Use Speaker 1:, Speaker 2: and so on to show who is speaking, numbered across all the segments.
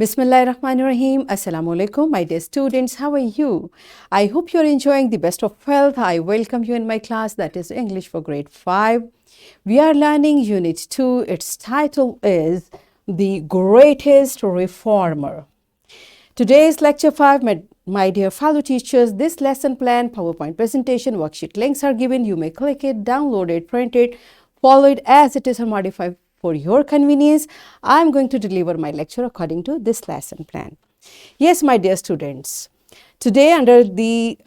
Speaker 1: Bismillahirrahmanirrahim. Assalamu alaikum, my dear students. How are you? I hope you're enjoying the best of health. I welcome you in my class, that is English for grade 5. We are learning Unit 2. Its title is The Greatest Reformer. Today's lecture 5, my dear fellow teachers, this lesson plan, PowerPoint presentation, worksheet links are given. You may click it, download it, print it, follow it as it is or modify for your convenience. I am going to deliver my lecture according to this lesson plan. Yes, my dear students, today under the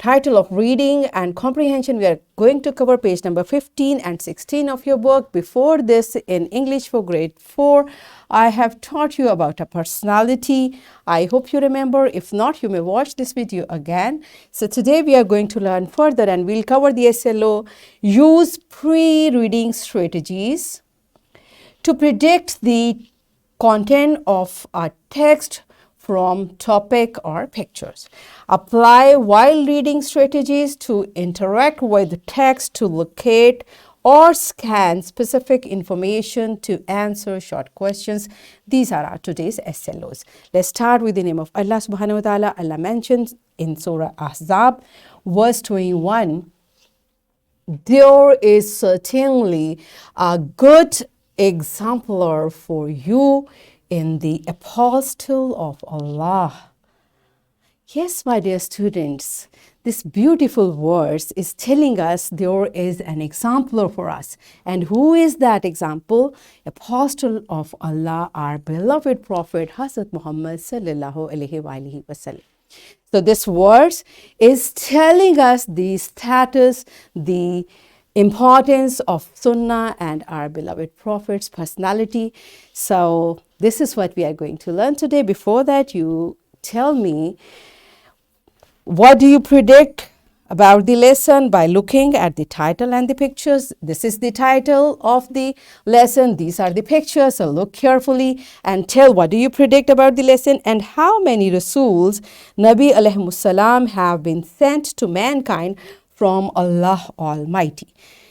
Speaker 1: title of reading and comprehension, we are going to cover page number 15 and 16 of your book. Before this, in English for grade 4, I have taught you about a personality. I hope you remember. If not, you may watch this video again. So today we are going to learn further and we'll cover the SLO, use pre-reading strategies to predict the content of a text from topic or pictures. Apply while reading strategies to interact with the text to locate or scan specific information to answer short questions. These are our today's SLOs. Let's start with the name of Allah subhanahu wa ta'ala. Allah mentions in Surah Ahzab, verse 21, there is certainly a good exemplar for you in the apostle of Allah. Yes, my dear students, this beautiful verse is telling us there is an exemplar for us. And who is that example? Apostle of Allah, our beloved Prophet Hazrat Muhammad sallallahu alaihi wasallam. So this verse is telling us the status, the importance of Sunnah and our beloved Prophet's personality. So this is what we are going to learn today. Before that, you tell me, what do you predict about the lesson by looking at the title and the pictures? This is the title of the lesson. These are the pictures. So look carefully and tell what do you predict about the lesson and how many Rasuls, Nabi alayhimus salam, have been sent to mankind from Allah Almighty.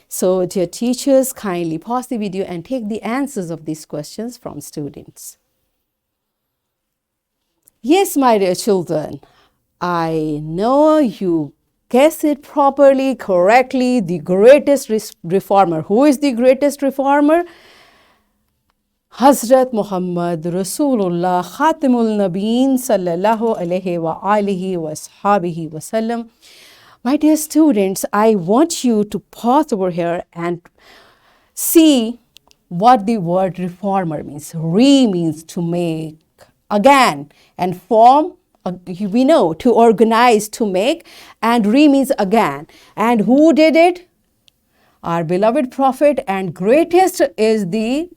Speaker 1: So, dear teachers, kindly pause the video and take the answers of these questions from students. Yes, my dear children, I know you guessed it properly, correctly. The greatest reformer. Who is the greatest reformer? Hazrat Muhammad Rasulullah Khatimul Nabeen sallallahu alayhi wa alihi wa sahbihi wa sallam. My dear students, I want you to pause over here and see what the word reformer means. Re means to make, again, and form, we know, to organize, to make, and re means again. And who did it? Our beloved Prophet, and greatest is the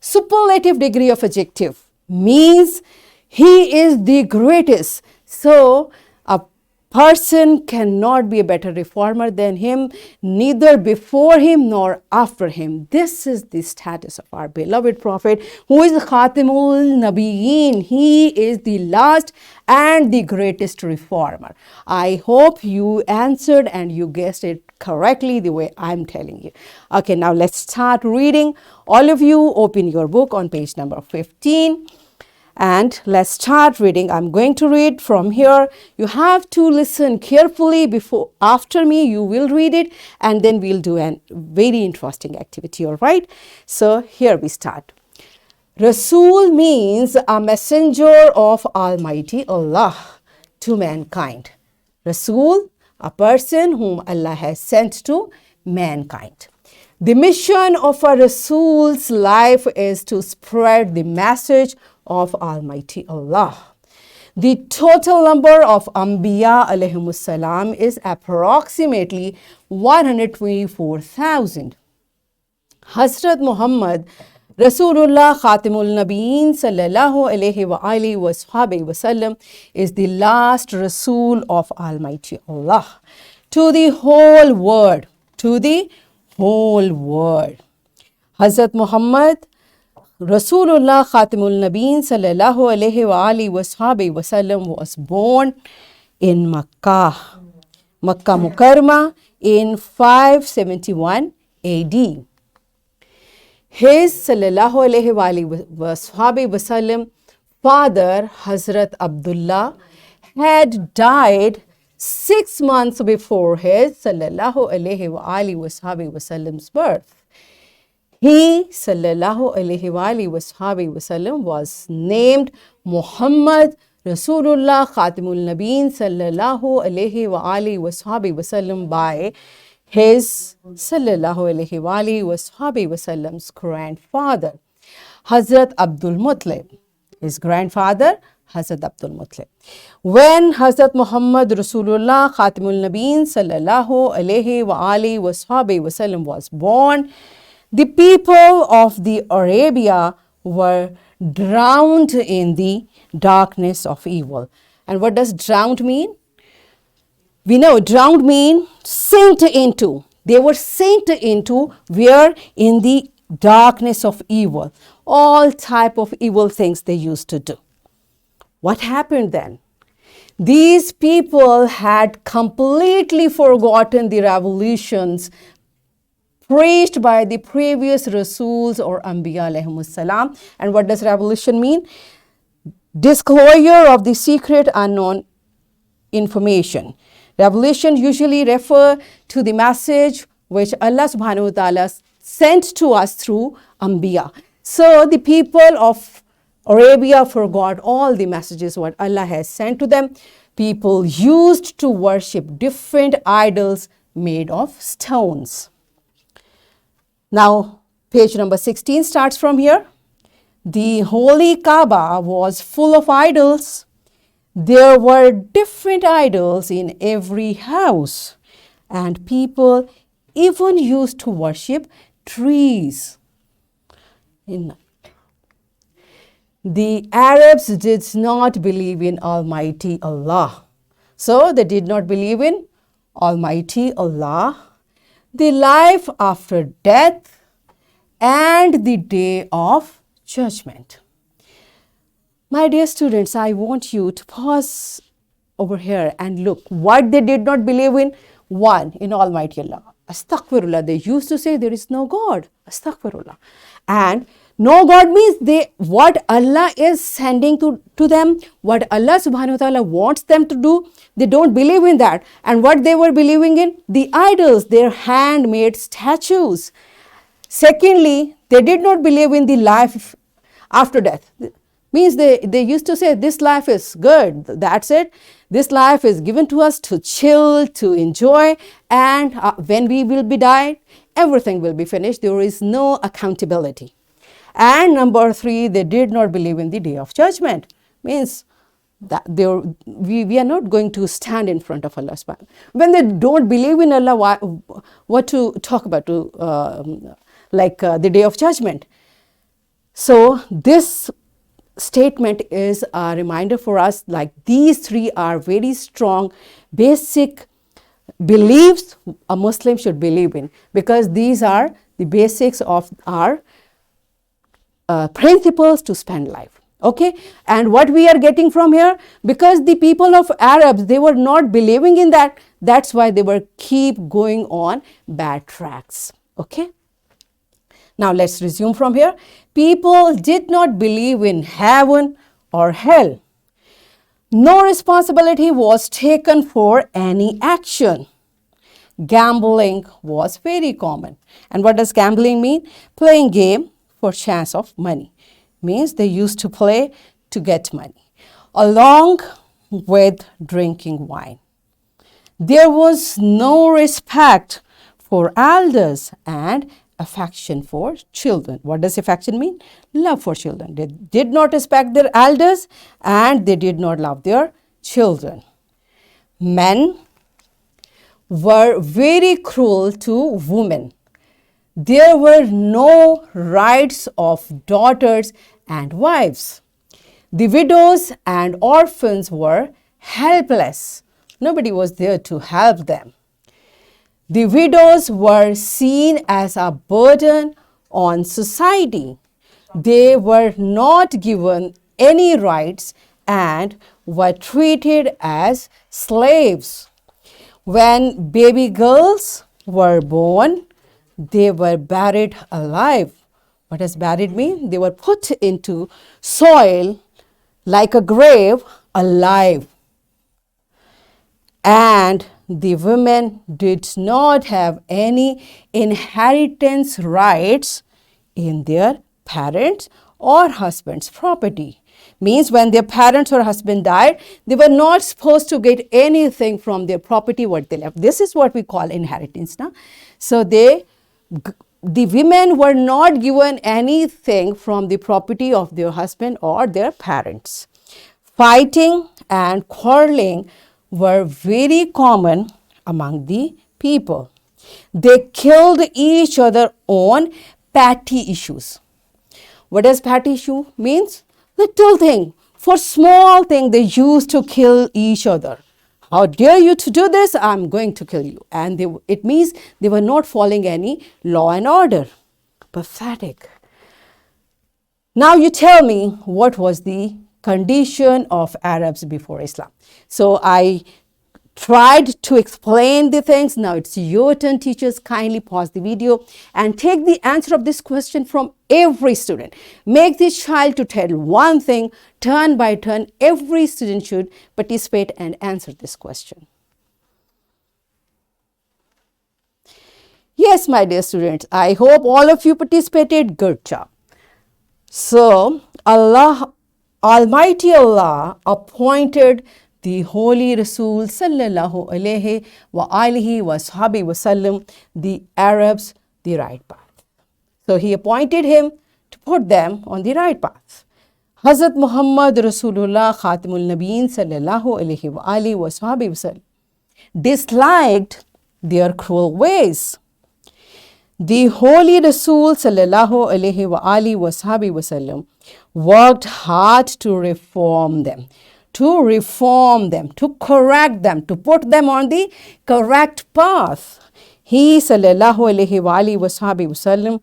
Speaker 1: superlative degree of adjective, means he is the greatest. So, a person cannot be a better reformer than him, neither before him nor after him. This is the status of our beloved Prophet, who is Khatimul Nabiyeen. He is the last and the greatest reformer. I hope you answered and you guessed it correctly the way I'm telling you. Okay, now let's start reading. All of you open your book on page number 15. And let's start reading. I'm going to read from here. You have to listen carefully after me. You will read it and then we'll do a very interesting activity. All right. So here we start. Rasul means a messenger of Almighty Allah to mankind. Rasul, a person whom Allah has sent to mankind. The mission of a Rasul's life is to spread the message of Almighty Allah. The total number of Anbiya alayhimus salam is approximately 124,000. Hazrat Muhammad Rasulullah Khatimul Nabeen sallallahu alayhi wa alihi wa sahbihi wa sallam is the last Rasul of Almighty Allah to the whole world. To the whole world. Hazrat Muhammad Rasulullah Khatimul Nabeen sallallahu alayhi wa alihi wa sahbihi wa sallam was born in Makkah Mukarramah in 571 AD. His sallallahu alayhi wa alihi wa sahbihi wa sallam father, Hazrat Abdullah, had died 6 months before his sallallahu alaihi wasallam's birth. He sallallahu alaihi wasallam was named Muhammad Rasulullah Khatimul Nabeen sallallahu alaihi wasallam by his sallallahu alaihi wasallam's grandfather, Hazrat Abdul Muttalib. His grandfather, Hazrat Abdul Muttalib. When Hazrat Muhammad Rasulullah Khatimul Nabeen sallallahu alaihi wasallam was born, the people of the Arabia were drowned in the darkness of evil. And what does drowned mean? We know drowned mean sink into. They were sink into where? In the darkness of evil. All type of evil things they used to do. What happened then? These people had completely forgotten the revolutions preached by the previous Rasuls or Anbiya alayhimus salam. And what does revolution mean? Disclosure of the secret unknown information. Revelation usually refer to the message which Allah subhanahu wa ta'ala sent to us through Anbiya. So the people of Arabia forgot all the messages what Allah has sent to them. People used to worship different idols made of stones. Now, page number 16 starts from here. The holy Kaaba was full of idols. There were different idols in every house, and people even used to worship trees. The Arabs did not believe in Almighty Allah. So they did not believe in Almighty Allah, the life after death, and the day of judgment. My dear students, I want you to pause over here and look what they did not believe in. One, in Almighty Allah. Astaghfirullah. They used to say there is no God. Astaghfirullah. And no God means what Allah is sending to them, what Allah subhanahu wa ta'ala wants them to do, they don't believe in that. And what they were believing in? The idols, their handmade statues. Secondly, they did not believe in the life after death. Means they used to say this life is good, that's it. This life is given to us to chill, to enjoy, and when we will be died, everything will be finished. There is no accountability. And number three, they did not believe in the day of judgment. Means that we are not going to stand in front of Allah. When they don't believe in Allah, what to talk about the day of judgment? So this statement is a reminder for us, like these three are very strong basic beliefs a Muslim should believe in, because these are the basics of our principles to spend life. Okay, and what we are getting from here, because the people of Arabs, they were not believing in that, that's why they were keep going on bad tracks. Okay, now let's resume from here. People did not believe in heaven or hell. No responsibility was taken for any action. Gambling was very common. And what does gambling mean? Playing game for chance of money. Means they used to play to get money, along with drinking wine. There was no respect for elders and affection for children. What does affection mean? Love for children. They did not respect their elders and they did not love their children. Men were very cruel to women. There were no rights of daughters and wives. The widows and orphans were helpless. Nobody was there to help them. The widows were seen as a burden on society. They were not given any rights and were treated as slaves. When baby girls were born, they were buried alive. What does buried mean? They were put into soil like a grave, alive. And the women did not have any inheritance rights in their parents or husband's property. Means when their parents or husband died, they were not supposed to get anything from their property what they left. This is what we call inheritance. Na? So the women were not given anything from the property of their husband or their parents. Fighting and quarreling were very common among the people. They killed each other on petty issues. What does petty issue means? Little thing. For small thing, they used to kill each other. How dare you to do this? I'm going to kill you. And it means they were not following any law and order. Pathetic. Now you tell me what was the condition of Arabs before Islam. So I tried to explain the things. Now it's your turn, teachers. Kindly pause the video and take the answer of this question from every student. Make this child to tell one thing, turn by turn. Every student should participate and answer this question. Yes, my dear students, I hope all of you participated. Good job. So, Almighty Allah appointed the Holy Rasul sallallahu alayhi wa alihi wa sahbihi wasallam, the Arabs, the right path. So he appointed him to put them on the right path. Hazrat Muhammad Rasulullah Khatamul Nabeen sallallahu alayhi wa alihi wa sahbihi wasallam disliked their cruel ways. The Holy Rasul sallallahu alayhi wa alihi wa sahbihi wasallam worked hard to reform them, to correct them, to put them on the correct path. He sallallahu alayhi wa alihi wa sahbihi wasallam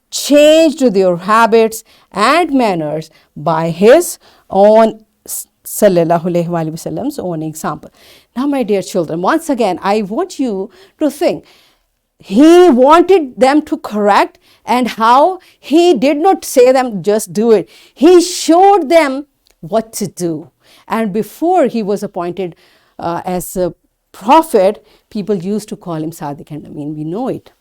Speaker 1: changed their habits and manners by his own sallallahu alayhi wa alihi wasallam's own example. Now, my dear children, once again, I want you to think. He wanted them to correct, and how he did not say them just do it. He showed them what to do. And before he was appointed as a prophet, people used to call him Sadiq and Amin. We know it.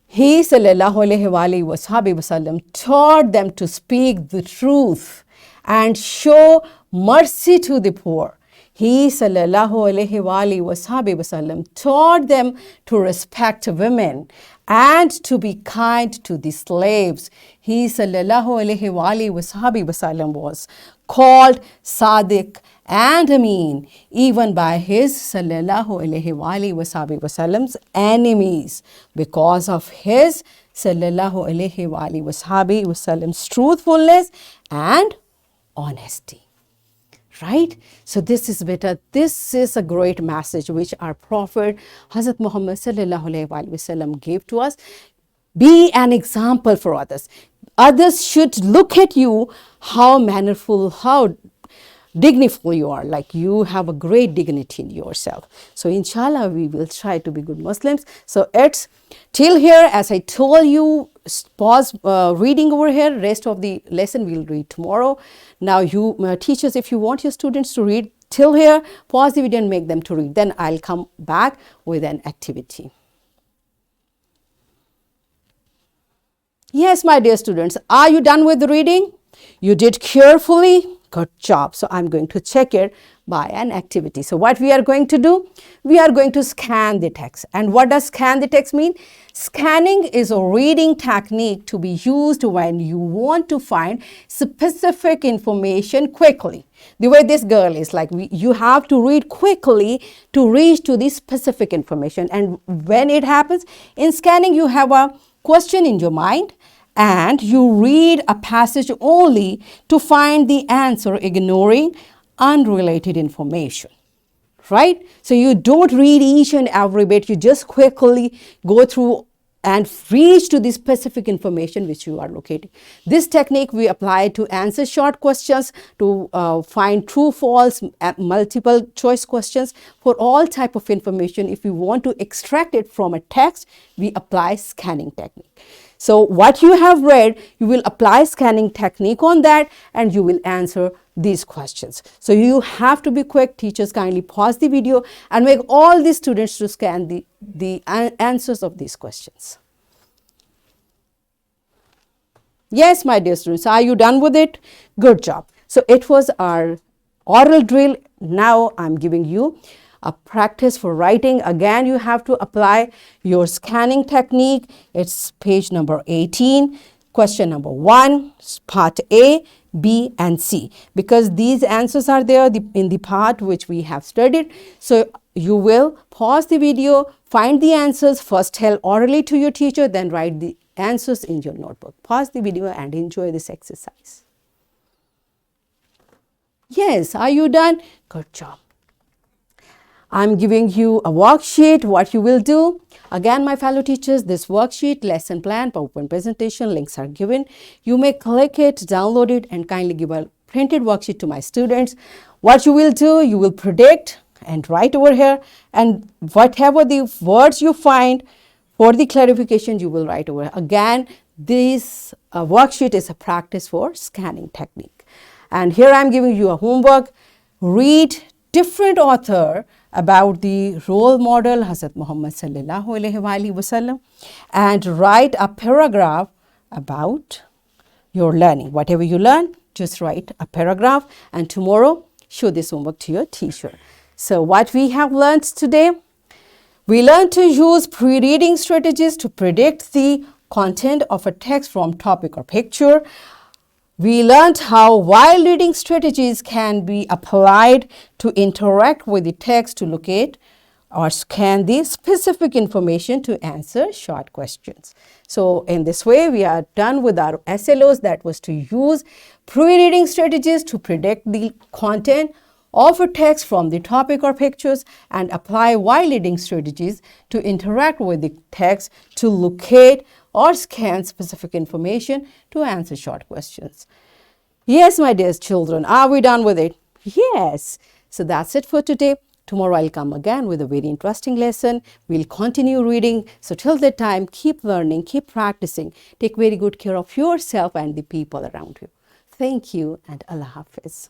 Speaker 1: He sallallahu alayhi wa sallam taught them to speak the truth and show mercy to the poor. He sallallahu alayhi wa sallam taught them to respect women and to be kind to the slaves. He sallallahu alayhi wa sallam was called Sadiq and Amin even by his sallallahu alayhi wa sallam's enemies because of his sallallahu alayhi wa sallam's truthfulness and honesty. Right? So this is better. This is a great message which our Prophet Hazrat Muhammad sallallahu alayhi wa sallam gave to us. Be an example for others. Others should look at you how mannerful, how dignified you are, like you have a great dignity in yourself. So inshallah, we will try to be good Muslims. So it's till here, as I told you, pause reading over here. Rest of the lesson we'll read tomorrow. Now you teachers, if you want your students to read till here, pause the video and make them to read. Then I'll come back with an activity. Yes, my dear students, are you done with the reading? You did carefully? Good job. So I'm going to check it by an activity. So what we are going to do? We are going to scan the text. And what does scan the text mean? Scanning is a reading technique to be used when you want to find specific information quickly. The way this girl is, like you have to read quickly to reach to the specific information. And when it happens, in scanning you have a question in your mind, and you read a passage only to find the answer, ignoring unrelated information, right? So you don't read each and every bit, you just quickly go through and reach to the specific information which you are locating. This technique we apply to answer short questions, to find true, false, multiple choice questions. For all type of information, if we want to extract it from a text, we apply scanning technique. So what you have read, you will apply scanning technique on that and you will answer these questions. So you have to be quick. Teachers, kindly pause the video and make all the students to scan the answers of these questions. Yes, my dear students, are you done with it? Good job. So it was our oral drill. Now I'm giving you a practice for writing. Again, you have to apply your scanning technique. It's page number 18. Question number 1, part A, B and C. Because these answers are there in the part which we have studied. So you will pause the video, find the answers, first tell orally to your teacher, then write the answers in your notebook. Pause the video and enjoy this exercise. Yes, are you done? Good job. I'm giving you a worksheet. What you will do, again, my fellow teachers, this worksheet, lesson plan, PowerPoint presentation, links are given. You may click it, download it, and kindly give a printed worksheet to my students. What you will do, you will predict and write over here, and whatever the words you find for the clarification, you will write over. Again, this worksheet is a practice for scanning technique. And here I'm giving you a homework. Read different author about the role model Hazrat Muhammad sallallahu alaihi wasallam and write a paragraph about your learning. Whatever you learn, just write a paragraph and tomorrow show this homework to your teacher. So what we have learned today, we learned to use pre-reading strategies to predict the content of a text from topic or picture. We learned how while reading strategies can be applied to interact with the text to locate or scan the specific information to answer short questions. So in this way, we are done with our SLOs. That was to use pre-reading strategies to predict the content of a text from the topic or pictures and apply while reading strategies to interact with the text to locate or scan specific information to answer short questions. Yes, my dear children, are we done with it? Yes. So that's it for today. Tomorrow I'll come again with a very interesting lesson. We'll continue reading. So till that time, keep learning, keep practicing. Take very good care of yourself and the people around you. Thank you and Allah Hafiz.